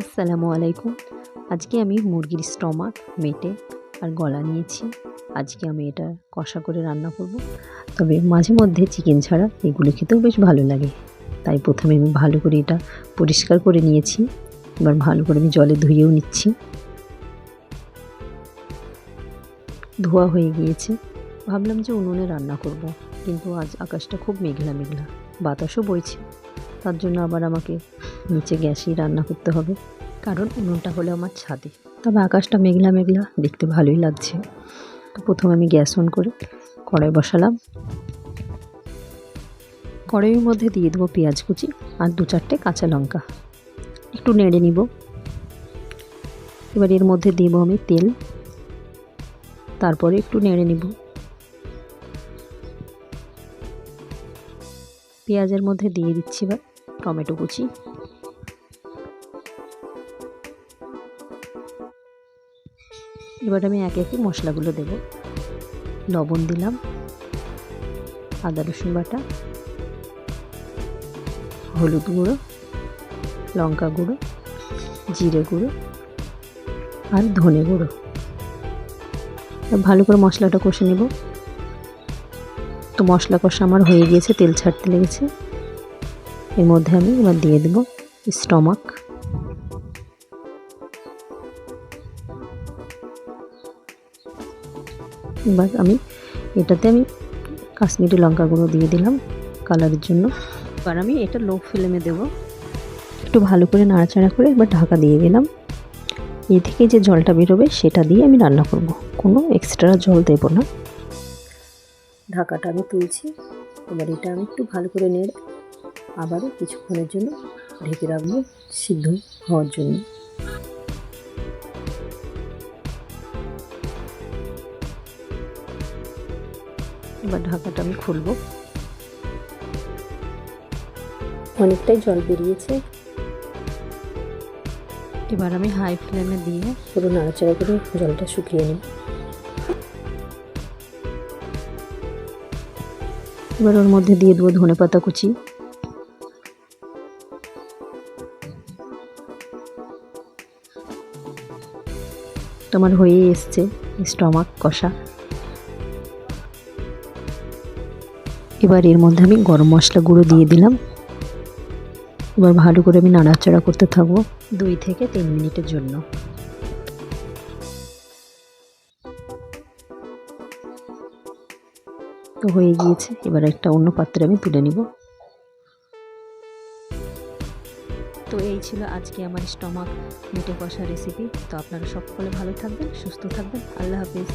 আসসালামু আলাইকুম। আজকে আমি মুরগির স্টমাক, মেটে আর গলা নিয়েছি। আজকে আমি এটা কষা করে রান্না করব। তবে মাঝে মধ্যে চিকেন ছাড়া এগুলো খেতেও বেশ ভালো লাগে। তাই প্রথমে আমি ভালো করে এটা পরিষ্কার করে নিয়েছি। এবার ভালো করে আমি জলে ধুয়েও নিচ্ছি। ধোয়া হয়ে গিয়েছে। ভাবলাম যে উনুনে রান্না করব, কিন্তু আজ আকাশটা খুব মেঘলা মেঘলা, বাতাসও বইছে। তার জন্য আবার আমাকে নিচে গ্যাসেই রান্না করতে হবে, কারণ উনুনটা হলো আমার ছাদে। তবে আকাশটা মেঘলা মেঘলা, দেখতে ভালোই লাগছে। তো প্রথমে আমি গ্যাস অন করে কড়াই বসালাম। কড়াইয়ের মধ্যে দিয়ে দেবো পেঁয়াজ কুচি আর 2-4টে কাঁচা লঙ্কা। একটু নেড়ে নিব। এবার এর মধ্যে দেবো আমি তেল, তারপরে একটু নেড়ে নিব। পেঁয়াজের মধ্যে দিয়ে দিচ্ছি এবার টমেটো কুচি। এবার আমি একে একে মশলাগুলো দেব। লবণ দিলাম, আদা রসুন বাটা, হলুদ গুঁড়ো, লঙ্কা গুঁড়ো, জিরে গুঁড়ো আর ধনে গুঁড়ো। ভালো করে মশলাটা কষে নেব। তো মশলা কষা আমার হয়ে গিয়েছে, তেল ছাড়তে লেগেছে। এর মধ্যে আমি এবার দিয়ে দেব স্টমাক। এবার আমি কাশ্মীরি লঙ্কা গুঁড়ো দিয়ে দিলাম কালারের জন্য। এবার আমি এটা লো ফ্লেমে দেব। একটু ভালো করে নাড়াচাড়া করে এবার ঢাকা দিয়ে দিলাম। এই থেকে যে জলটা বেরোবে সেটা দিয়ে আমি রান্না করব, কোনো এক্সট্রা জল দেব না। ঢাকাটা আমি তুলছি। এবার এটা আমি একটু ভালো করে নেড়ে আবারও কিছুক্ষণের জন্য ঢেকে রাখবো সিদ্ধ হওয়ার জন্য। এবার ঢাকাটা আমি খুলবো। অনেকটাই জল বেরিয়েছে। এবার আমি হাই ফ্লেমে দিয়ে পুরো নাড়াচাড়া করে জলটা শুকিয়ে নিই। এবার ওর মধ্যে দিয়ে দেবো ধনেপাতা কুচি, তোমার হয়েই এসছে স্টমাক কষা। এবার এর মধ্যে আমি গরম মশলা গুঁড়ো দিয়ে দিলাম। এবার ভালো করে আমি নাড়াচাড়া করতে থাকবো 2 থেকে 3 মিনিটের জন্য। তো হয়ে গিয়েছে। এবার একটা অন্য পাত্রে আমি তুলে নিব। তো এই ছিল আজকে আমার স্টমাক মেটে কষা রেসিপি। তো আপনারা সকলে ভালো থাকবেন, সুস্থ থাকবেন। আল্লাহ হাফেজ।